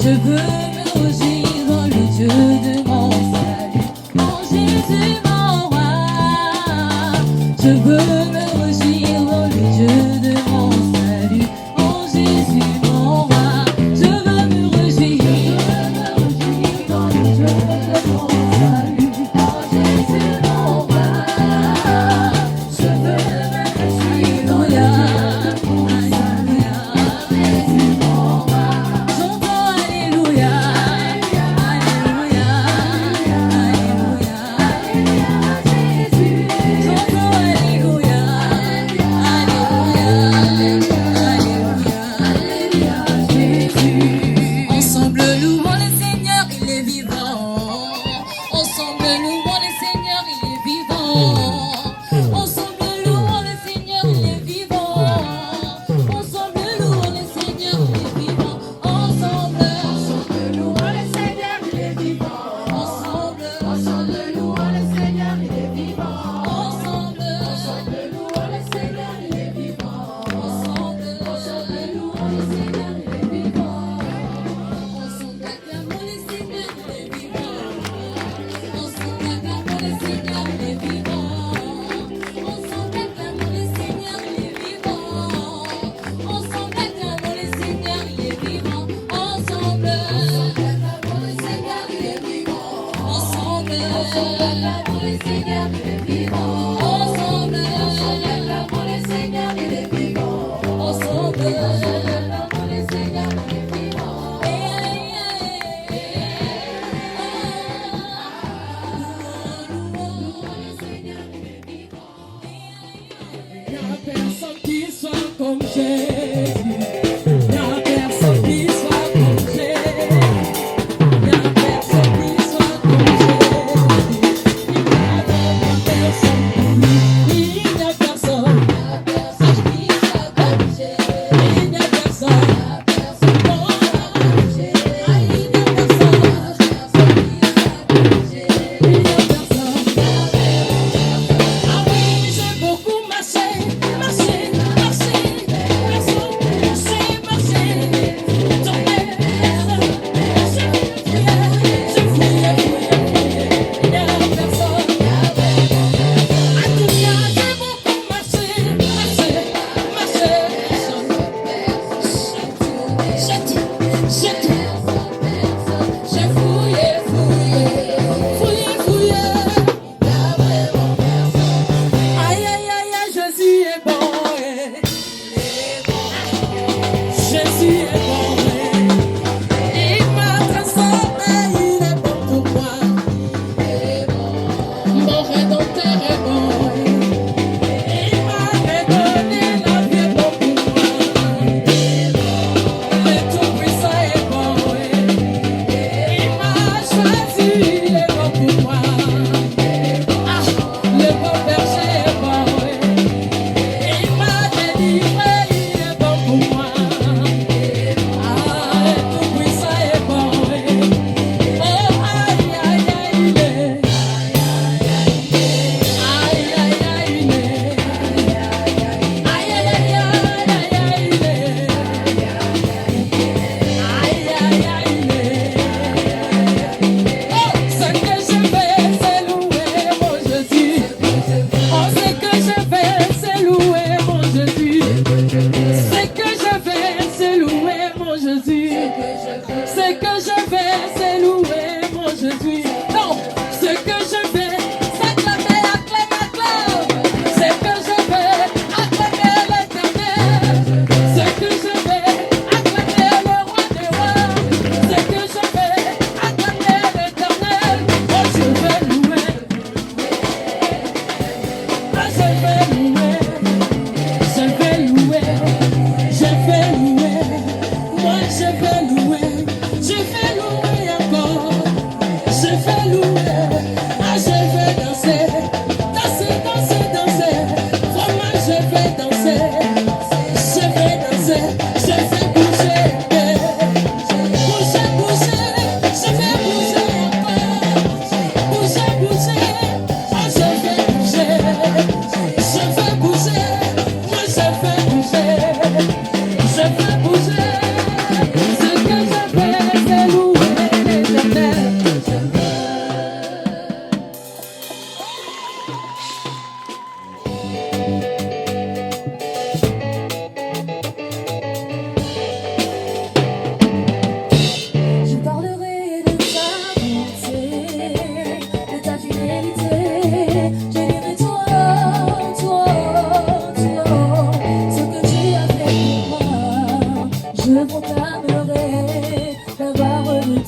Je veux me réjouir dans le Dieu de mon salut, en Jésus mon roi. Je veux me réjouir dans le Dieu de mon salut, en Jésus mon roi. Je veux me réjouir dans le Dieu de mon salut, en Jésus mon roi. Je veux me réjouir dans le Dieu de mon salut, en Jésus mon roi. J'entends Alléluia, Alléluia, Alléluia, Alléluia, Jésus. J'entends Alléluia,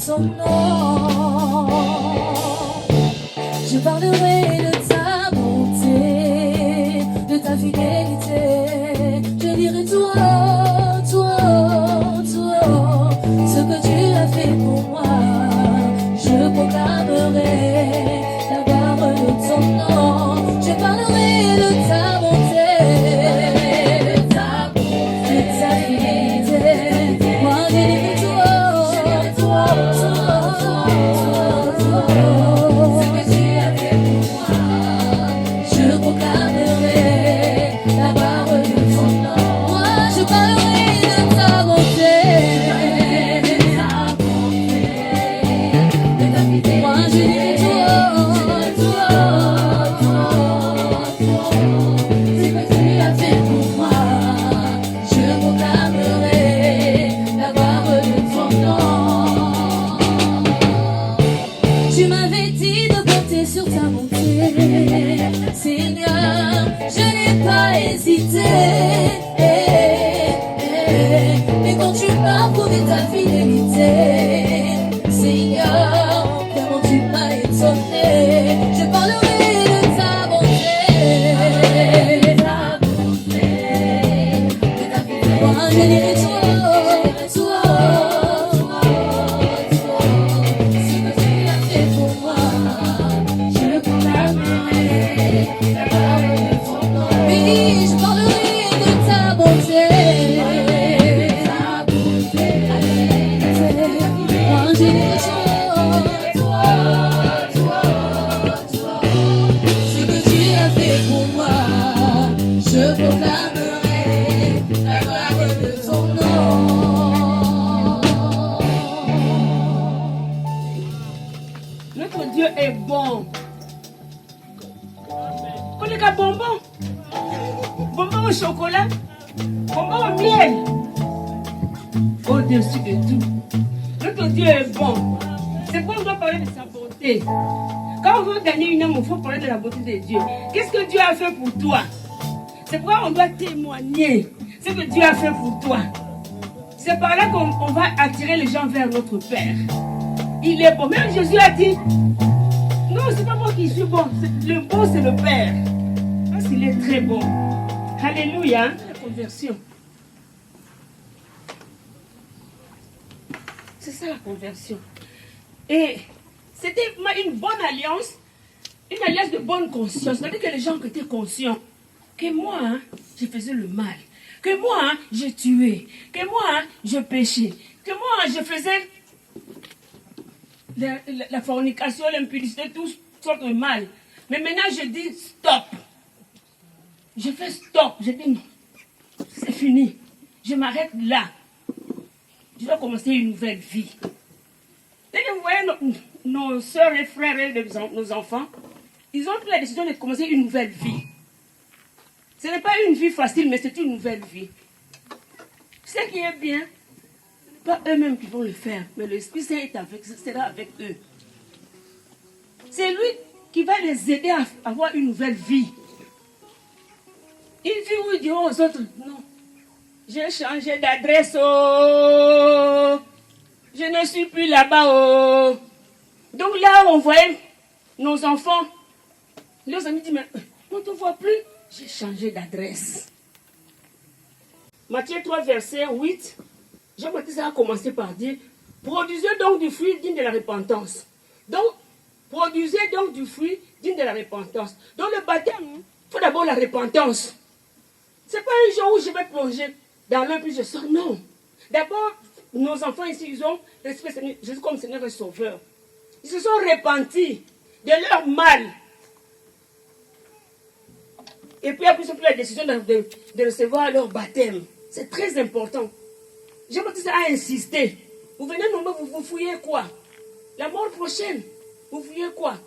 ton nom. Je parlerai de ta bonté, de ta fidélité. Je dirai toi, toi, toi, ce que tu as fait pour moi. Je proclamerai la gloire de ton nom. Je parlerai de ta bonté, de ta fidélité. Moi je dirai toi, toi, toi, toi, toi, ce que tu as fait pour moi. Je proclamerai la gloire de ton nom. Moi je parlerai de ta bonté. Moi je dirai toi, toi, toi, ce que tu as fait pour moi. Je proclamerai la gloire de ton nom. Tu m'avais dit de compter sur ta bonté, Seigneur, je n'ai pas hésité. Et quand tu m'as prouvé ta fidélité, Seigneur, comment tu m'as étonné. Je parlerai de ta bonté, de ta bonté, de ta fidélité. Moi je dirai toi, toi, toi, toi, ce que tu as fait pour moi. Je proclamerai la gloire de ton nom. Oui, je parlerai de ta bonté, de ta bonté, moi je dirai toi, toi, toi, ce que tu as fait pour moi. Je proclamerai la gloire de ton nom. Notre Dieu est bon. Connais qu'un bonbon? Bonbon au chocolat? Bonbon au miel? Au-dessus de tout. Notre Dieu est bon. C'est pourquoi on doit parler de sa bonté. Quand on veut gagner une âme, il faut parler de la bonté de Dieu. Qu'est-ce que Dieu a fait pour toi? C'est pourquoi on doit témoigner ce que Dieu a fait pour toi. C'est par là qu'on va attirer les gens vers notre Père. Il est bon. Même Jésus a dit, non, c'est pas moi qui suis bon. Le bon, c'est le Père. Parce qu'il est très bon. Alléluia. La conversion. C'est ça la conversion. Et c'était une bonne alliance, une alliance de bonne conscience. C'est-à-dire que les gens qui étaient conscients que moi, je faisais le mal, que moi, je tuais, que moi, je péchais, que moi, je faisais la fornication, l'impudicité, toutes sortes de mal. Mais maintenant, je dis stop. Je fais stop. Je dis non, c'est fini. Je m'arrête là. Je dois commencer une nouvelle vie. Dès que vous voyez nos soeurs et frères et nos enfants, ils ont pris la décision de commencer une nouvelle vie. Ce n'est pas une vie facile, mais c'est une nouvelle vie. Ce qui est bien, ce n'est pas eux-mêmes qui vont le faire, mais l'Esprit Saint sera avec eux. C'est lui qui va les aider à avoir une nouvelle vie. Une vie où ils diront aux autres, non, j'ai changé d'adresse, oh, je ne suis plus là-bas, oh. Donc là où on voyait nos enfants, leurs amis disent, mais on ne te voit plus, j'ai changé d'adresse. Matthieu 3, verset 8, Jean-Baptiste a commencé par dire, produisez donc du fruit digne de la repentance. Donc, produisez donc du fruit digne de la repentance. Donc le baptême, il faut d'abord la repentance. Ce n'est pas un jour où je vais plonger dans l'eau puis je sors, non. D'abord, nos enfants ici, ils ont respecté Jésus comme Seigneur et Sauveur. Ils se sont repentis de leur mal. Et puis après, ils ont pris la décision de recevoir leur baptême. C'est très important. Jean-Baptiste a insisté. Vous venez nommer, vous fouillez quoi? La mort prochaine, vous fouillez quoi?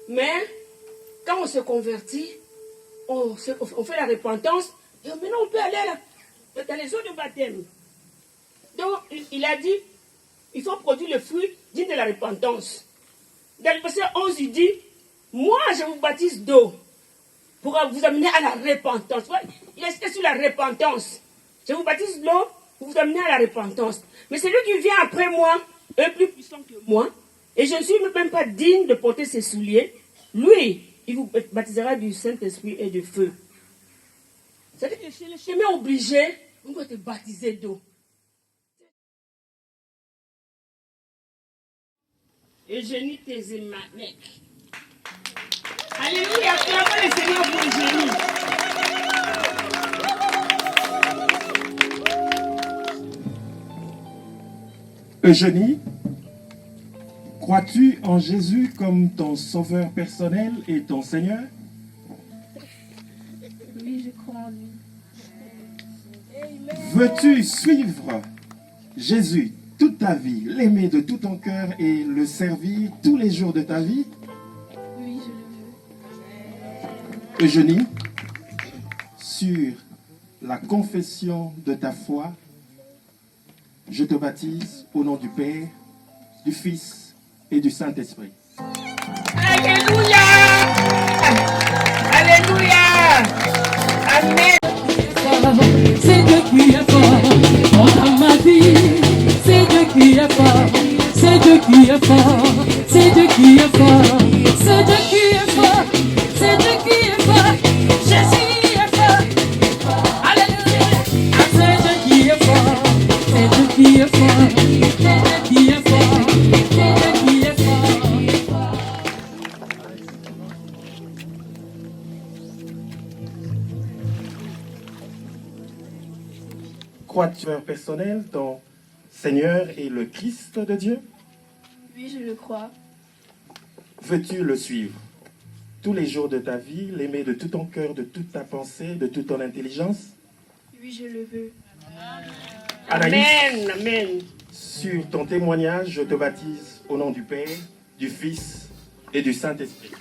Mais quand on se convertit, on fait la repentance, et maintenant on peut aller dans les eaux de baptême. Donc, il a dit, il faut produire le fruit digne de la repentance. Dans le verset 11, il dit, moi je vous baptise d'eau pour vous amener à la repentance. Il est sur la repentance. Je vous baptise de l'eau pour vous amener à la repentance. Mais celui qui vient après moi, est plus puissant que moi, et je ne suis même pas digne de porter ses souliers, lui, il vous baptisera du Saint-Esprit et de feu. C'est-à-dire que chez les chemins obligés, on doit te baptiser d'eau. Eugénie Tézémanek. Alléluia, acclamons le Seigneur pour Eugénie. Eugénie, crois-tu en Jésus comme ton sauveur personnel et ton Seigneur? Oui, je crois en lui. Veux-tu suivre Jésus toute ta vie, l'aimer de tout ton cœur et le servir tous les jours de ta vie? Oui, je le veux. Eugénie, sur la confession de ta foi, je te baptise au nom du Père, du Fils et du Saint-Esprit. Alléluia! Alléluia! Amen! C'est Dieu qui est fort dans ma vie. C'est Dieu qui est fort. C'est Dieu qui est fort. C'est Dieu qui est fort. C'est Dieu qui est fort. C'est Dieu qui est fort. Jésus est fort. Alléluia. C'est Dieu qui est fort. C'est Dieu qui est fort. C'est Dieu qui est fort. C'est Dieu qui est fort. Crois-tu personnel, ton Seigneur est le Christ de Dieu? Oui, je le crois. Veux-tu le suivre tous les jours de ta vie, l'aimer de tout ton cœur, de toute ta pensée, de toute ton intelligence? Oui, je le veux. Anaïs, Amen! Amen! sur ton témoignage, je te baptise au nom du Père, du Fils et du Saint-Esprit.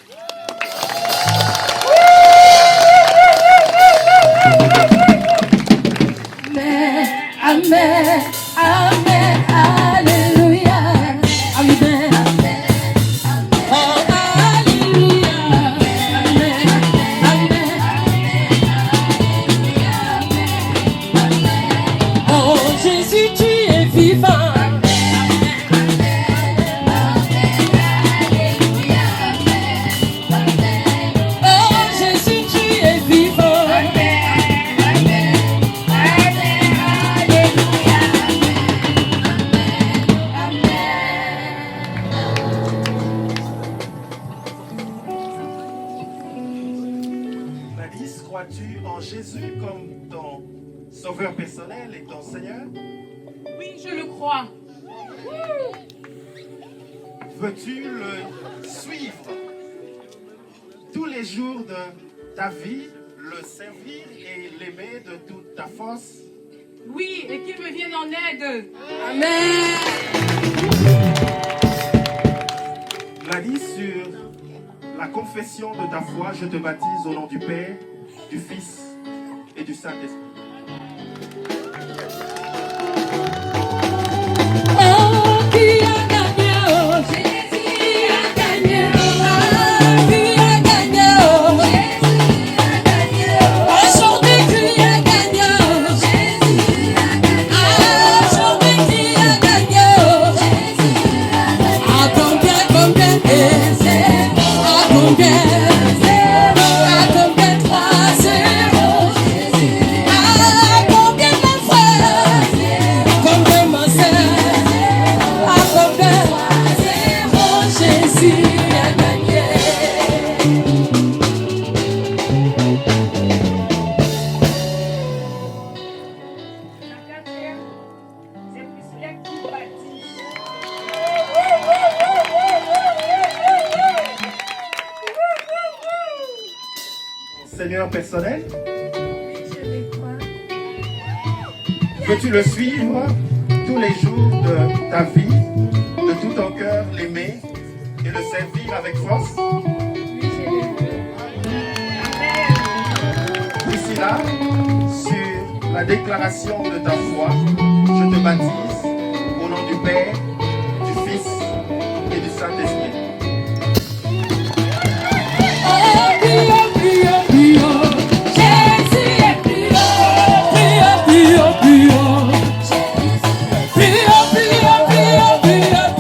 Amen, amen, alléluia. Amen, oh alléluia. Amen, amen, oh Jésus, tu es vivant. Oh Jésus, tu es vivant. Alice, crois-tu en Jésus comme ton sauveur personnel et ton Seigneur? Oui, je le crois. Veux-tu le suivre tous les jours de ta vie, le servir et l'aimer de toute ta force? Oui, et qu'il me vienne en aide. Amen. Gladys, sur la confession de ta foi, je te baptise au nom du Père, du Fils et du Saint-Esprit. Oh, qui a gagné, oh, Jésus a gagné, oh, qui a gagné, oh, Jésus a gagné, oh, aujourd'hui qui a gagné, oh, Jésus a gagné, aujourd'hui qui a gagné, oh, Jésus a gagné, à combien, et c'est, à combien, à combien 3-0, Jésus, à combien mon frère, combien ma sœur, à combien 3-0, Jésus a gagné. La quatrième, c'est Priscilla qui baptise. Seigneur personnel, Oui, je le crois. veux-tu le suivre tous les jours de ta vie, de tout ton cœur, l'aimer et le servir avec force? Oui, je le veux. Priscilla, sur la déclaration de ta foi, je te baptise au nom du Père, du Fils et du Saint-Esprit. Oh, plus haut, Jésus est plus haut, plus haut, plus haut, plus haut, plus haut, plus haut, plus haut, plus haut.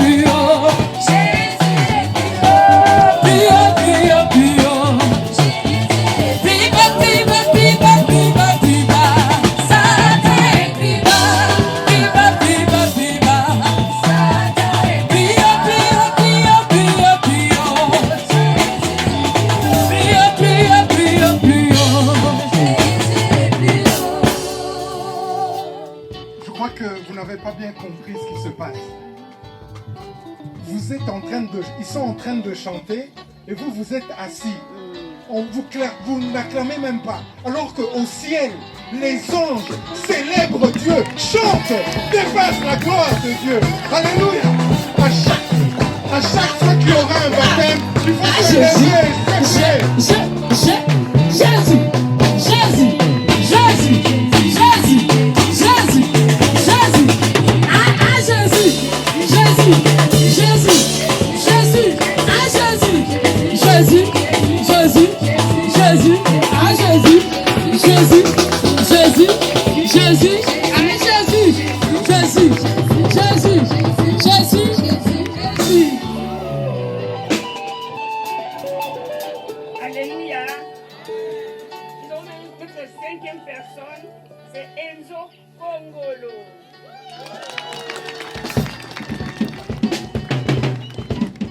ils sont en train de chanter et vous, vous êtes assis. Vous n'acclamez même pas. Alors qu'au ciel, les anges célèbrent Dieu, chantent, dépassent la gloire de Dieu. Alléluia. À chaque fois qu'il y aura un baptême, il faut se lever et s'élever. Jésus, Jésus, Jésus, Jésus, Jésus, Jésus, ah Jésus, Jésus, Jésus, Jésus, ah Jésus, Jésus, Jésus, Jésus, ah Jésus, Jésus, Jésus, Jésus, ah Jésus, Jésus, Jésus, Jésus, Jésus. Alléluia. Nous avons notre cinquième personne, c'est Enzo Congolo.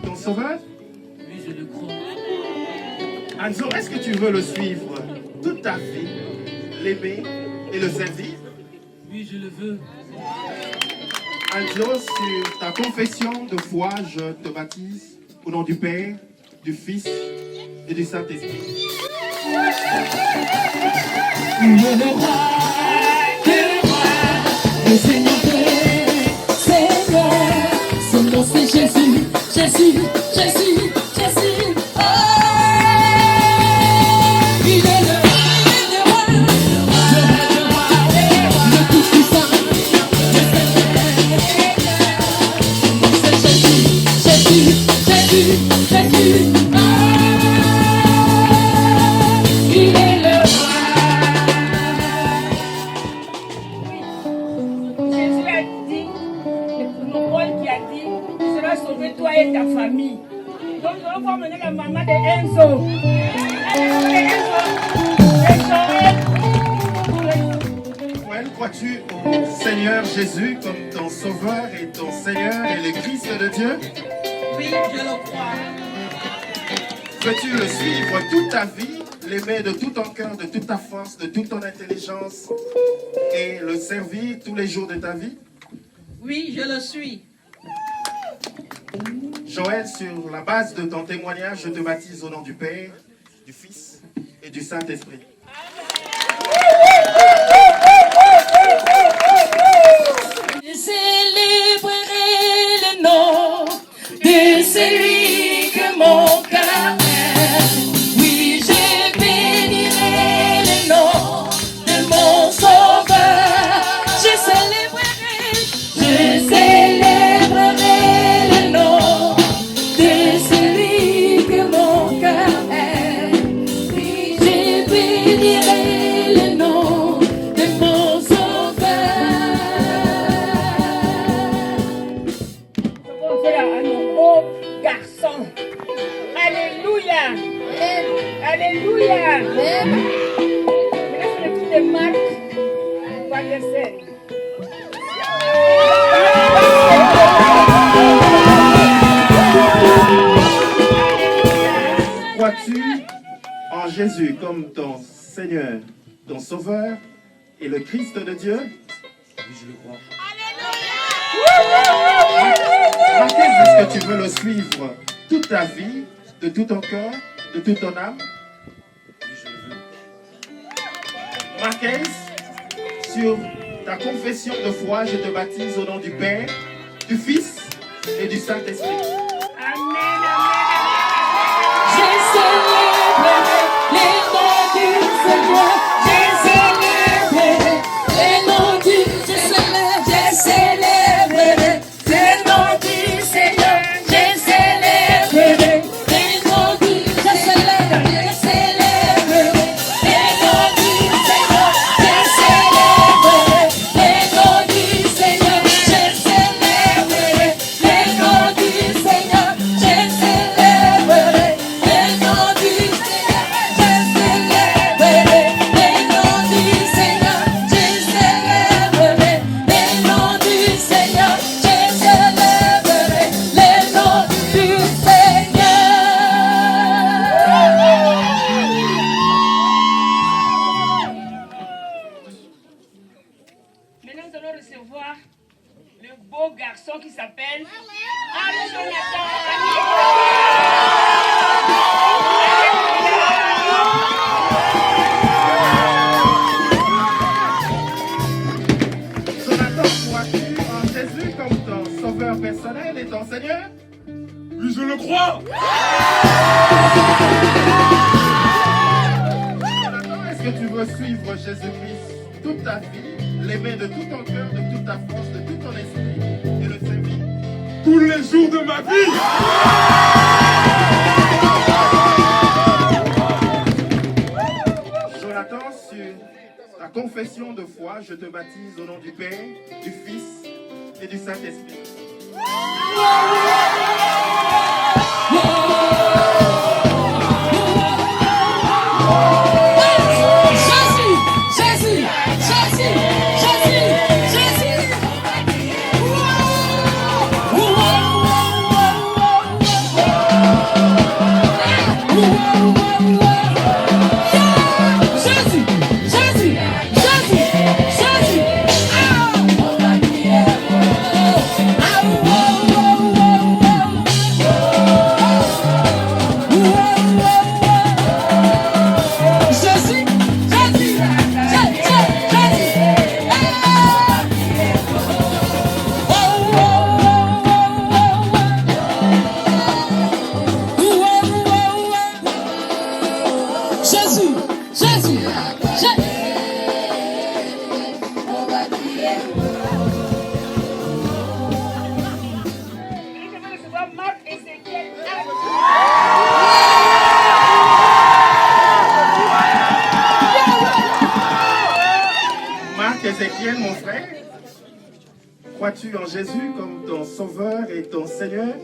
Ton sauveur? Oui, je le crois. Enzo, est-ce que tu veux le suivre toute ta vie, l'aimer et le servir? Oui, je le veux. Enzo, sur ta confession de foi, je te baptise au nom du Père, du Fils et du Saint-Esprit. Le roi, le Seigneur, Seigneur, son nom c'est Jésus, Jésus, Jésus, Jésus. Oh, il est le roi, le Tout-Puissant, le Seigneur. C'est Jésus, Jésus, Jésus, Jésus. Oh, il est le Jésus a dit, le Paul qui a dit, tu seras sauvé toi et ta famille. Donc nous allons voir mener la maman de Enzo. Joël, crois-tu au Seigneur Jésus comme ton sauveur et ton Seigneur et le Christ de Dieu? Oui, je le crois. Veux-tu le suivre toute ta vie, l'aimer de tout ton cœur, de toute ta force, de toute ton intelligence et le servir tous les jours de ta vie? Oui, je le suis. Joël, sur la base de ton témoignage, je te baptise au nom du Père, du Fils et du Saint-Esprit. Je célébrerai le nom de celui que mon cœur aime. Oui, je bénirai le nom de mon sauveur. Je célébrerai le nom de celui que mon cœur aime. Oui, je bénirai le nom de mon sauveur. On fait à nos beaux garçons. Alléluia. Alléluia. Maintenant, c'est le petit de Marc. On va laisser. Crois-tu en Jésus comme ton Seigneur, ton Sauveur et le Christ de Dieu? Oui, je le crois. Marquez, est-ce que tu veux le suivre toute ta vie, de tout ton cœur, de toute ton âme? Oui, je le veux. Marquez, sur ta confession de foi, je te baptise au nom du Père, du Fils et du Saint-Esprit. Amen. Je célébrerai les noms du Seigneur. Je célébrerai les noms du Seigneur. Je célébrerai les noms du Seigneur. Je célébrerai les noms du Seigneur. Je célébrerai les noms du Seigneur. Je célébrerai les noms du Seigneur. Je célébrerai les noms du Seigneur. Allez, Jonathan. Jonathan, crois-tu en Jésus comme ton sauveur personnel et ton Seigneur? Oui, je le crois. Jonathan, est-ce que tu veux suivre Jésus-Christ toute ta vie, l'aimer de tout ton cœur, de toute ta force, de tout ton esprit et le servir Tous les jours de ma vie. Jonathan, sur ta confession de foi, je te baptise au nom du Père, du Fils et du Saint-Esprit. Jésus, Jésus, Jésus, Jésus, Jésus, Jésus, Jésus, Jésus. Jésus, Jésus, Jésus, Jésus, Jésus. Et je vais recevoir Marc Ézéchiel. Marc Ézéchiel, mon frère, crois-tu en Jésus comme ton sauveur et ton Seigneur?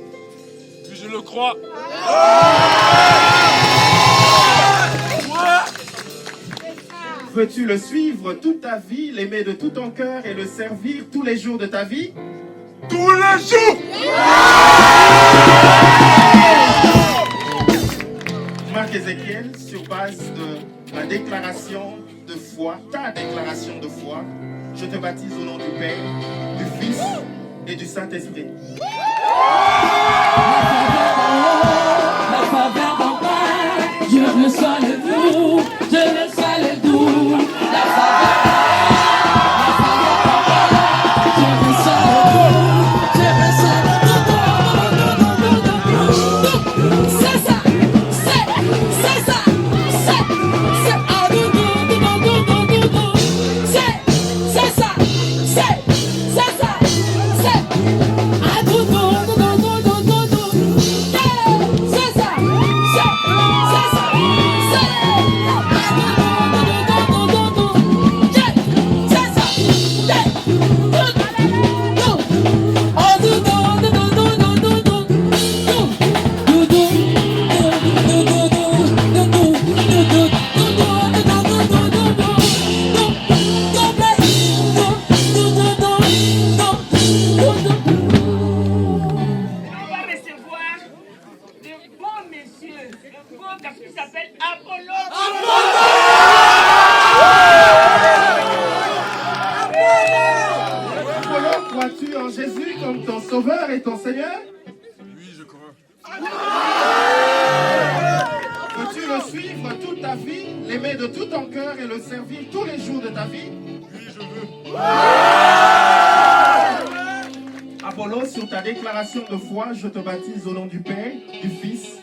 Oui, je le crois. Veux-tu le suivre toute ta vie, l'aimer de tout ton cœur et le servir tous les jours de ta vie? Tous les jours. Marc Ézéchiel, sur base de la déclaration de foi, ta déclaration de foi, je te baptise au nom du Père, du Fils et du Saint-Esprit. La faveur d'en bas, je reçois le doux, je reçois le doux. La faveur je reçois le doux, je reçois le doux. C'est ça, c'est ça, c'est ah doux, c'est ça, c'est ça, c'est ah doux. On va recevoir de bons messieurs, un beau garçon qui s'appelle Apollo. Apollo, crois-tu en Jésus comme ton sauveur et ton Seigneur? Oui, je crois. Veux-tu le suivre toute ta vie, l'aimer de tout ton cœur et le servir tous les jours de ta vie? Oui, je veux. Apollo, sur ta déclaration de foi, je te baptise au nom du Père, du Fils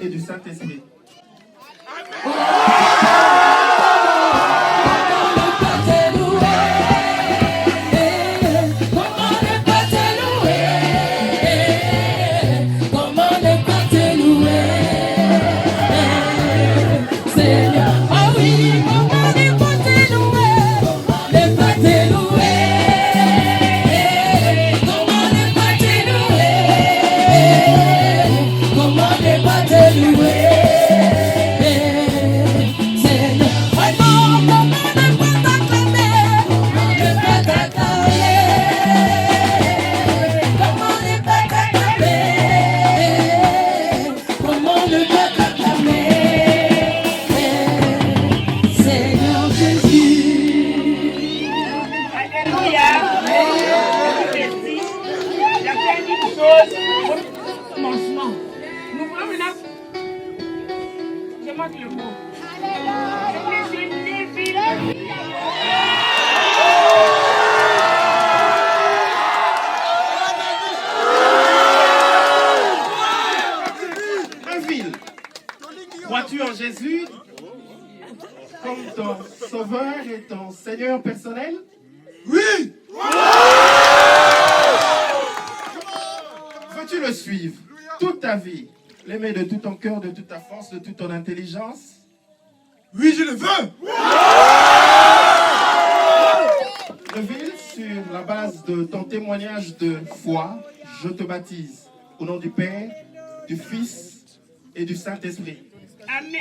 et du Saint-Esprit. Comment ne pas te louer? au commencement. Nous voulons maintenant. Je manque le mot. Inville, crois-tu en Jésus comme ton sauveur et ton Seigneur personnel? Oui. Veux-tu le suivre toute ta vie, l'aimer de tout ton cœur, de toute ta force, de toute ton intelligence? Oui, je le veux. Neville, sur la base de ton témoignage de foi, je te baptise au nom du Père, du Fils et du Saint-Esprit. Amen.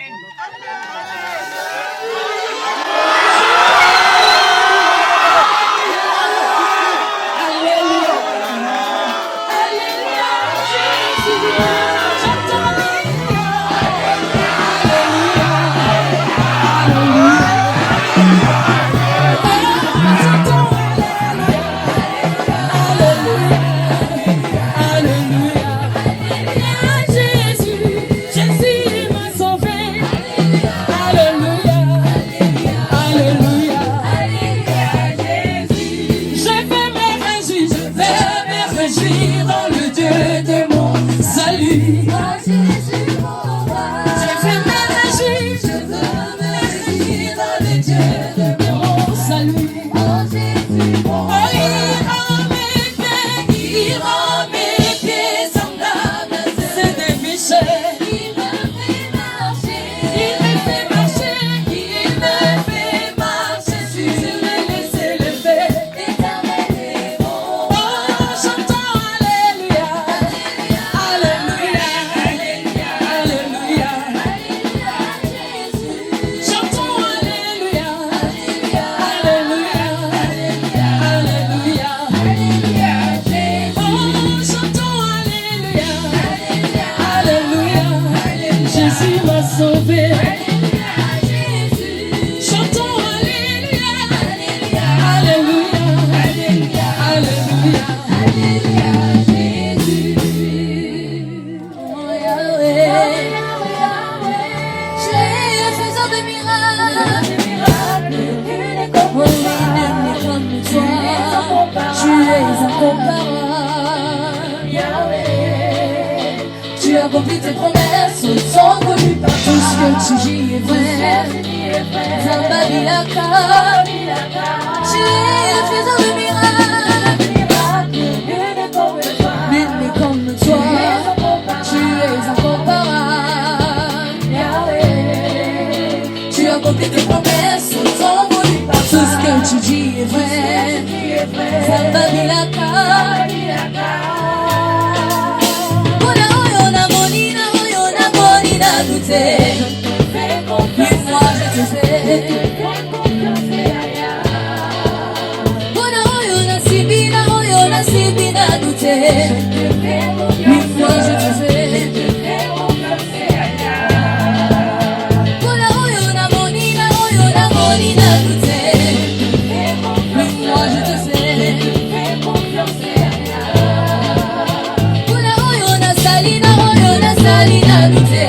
Dans le Dieu de mon salut. Je vais me réjouir, je veux me réjouir dans le Dieu de mon salut. Oh, il rend mes pieds semblables à ceux des pécheurs. Il me fait marcher, il me fait marcher sur les laisser lever. L'éternel est bon. Oh, chantons Alléluia, Alléluia, Alléluia, Jésus. Chantons Alléluia, Alléluia, Alléluia, Jésus. Oh, chantons Alléluia, Alléluia, Jésus m'a sauvé. Chantons Alléluia, Alléluia, Alléluia, Jésus. Oh Yahweh, tu es faiseur de miracles, oh nul n'est comme toi, tu es incomparable. Yahweh, tu accomplis tes promesses, sont connues par tout ce que tu dis est vrai. Zambalilaka, tu es faiseur de miracles, nul n'est comme toi, tu es incomparable. Yahweh, tu accomplis tes promesses, sont connues par tout ce que tu dis est vrai. Zambalilaka. Mais moi je te fais Oyona sibina douté. Mais moi je te fais Oyona monina douté. Mais moi je te fais Oyona salina douté.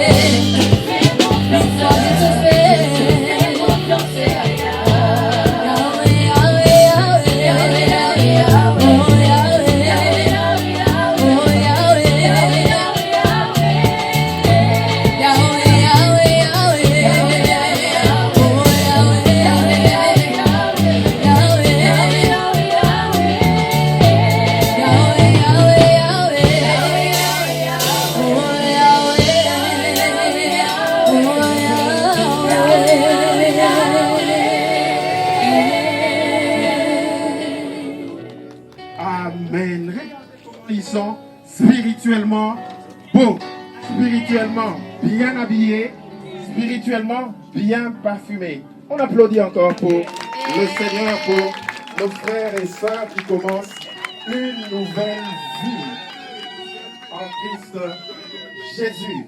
Amen. Réjouissons spirituellement beau, spirituellement bien habillé, spirituellement bien parfumé. On applaudit encore pour le Seigneur, pour nos frères et sœurs qui commencent une nouvelle vie en Christ Jésus.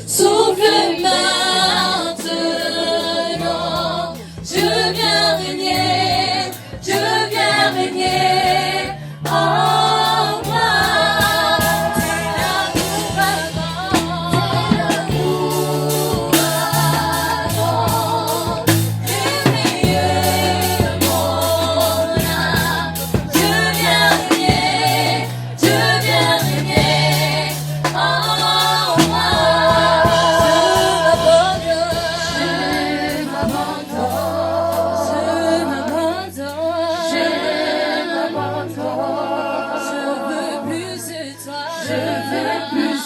Souffle maintenant, je viens régner, je viens régner en moi. veux plus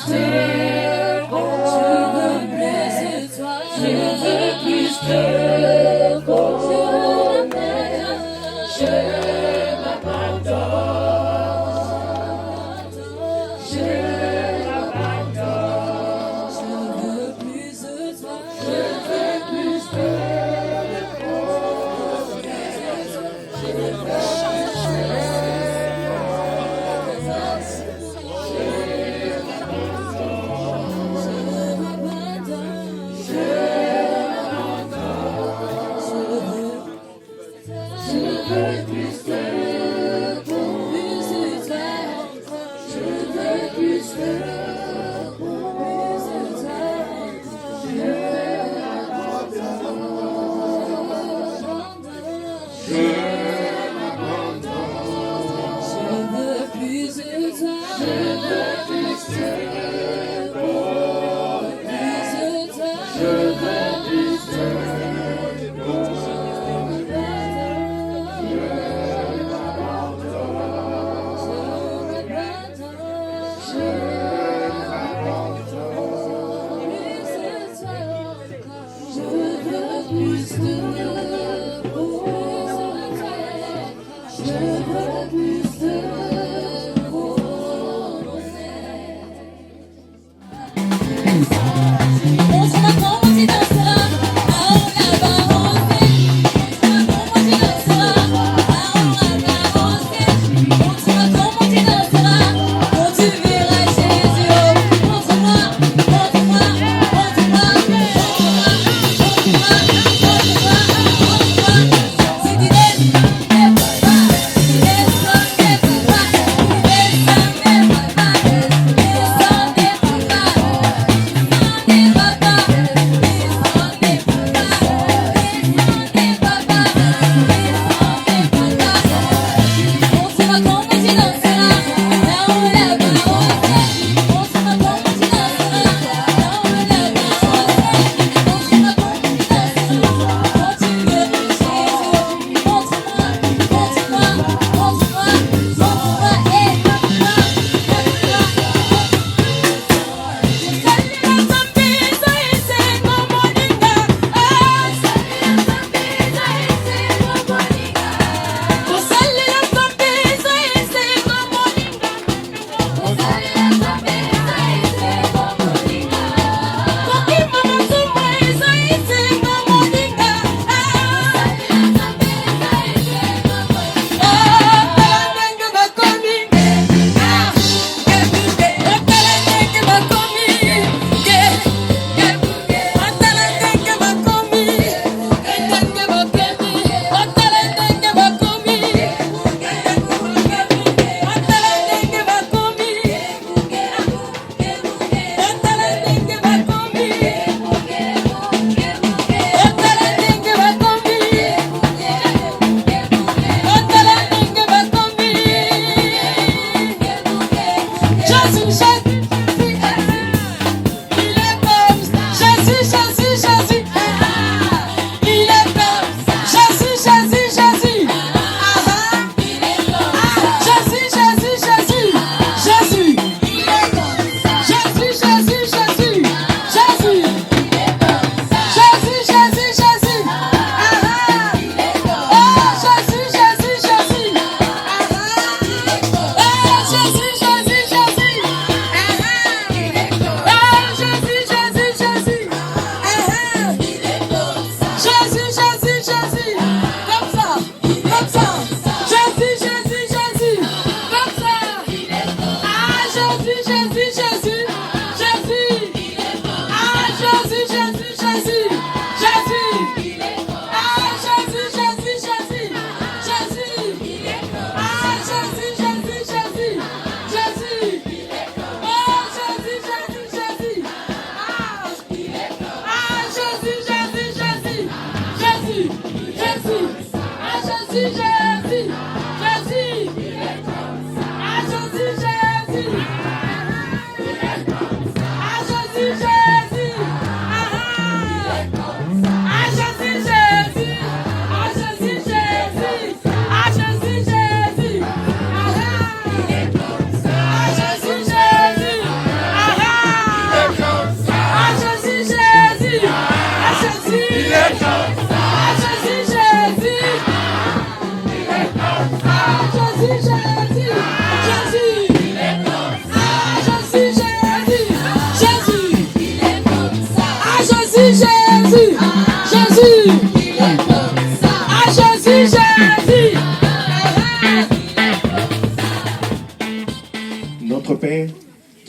de toi. Je veux plus de toi. Je m'abandonne. Je m'abandonne. Je veux plus de toi. Je veux plus de toi.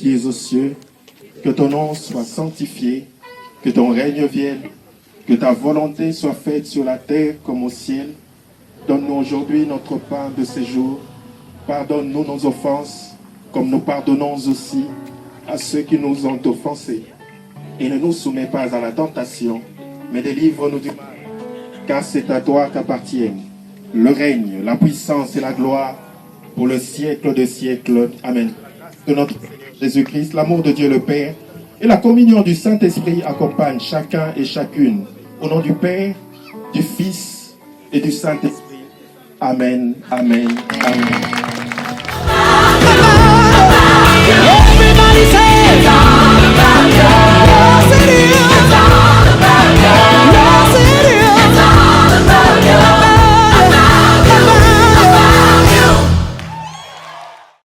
qui es aux cieux, que ton nom soit sanctifié, que ton règne vienne, que ta volonté soit faite sur la terre comme au ciel. Donne-nous aujourd'hui notre pain de ce jour. Pardonne-nous nos offenses, comme nous pardonnons aussi à ceux qui nous ont offensés. Et ne nous soumets pas à la tentation, mais délivre-nous du mal. Car c'est à toi qu'appartiennent le règne, la puissance et la gloire pour le siècle des siècles. Amen. Que notre Seigneur Jésus-Christ, l'amour de Dieu le Père et la communion du Saint-Esprit accompagnent chacun et chacune. Au nom du Père, du Fils et du Saint-Esprit. Amen, amen, amen.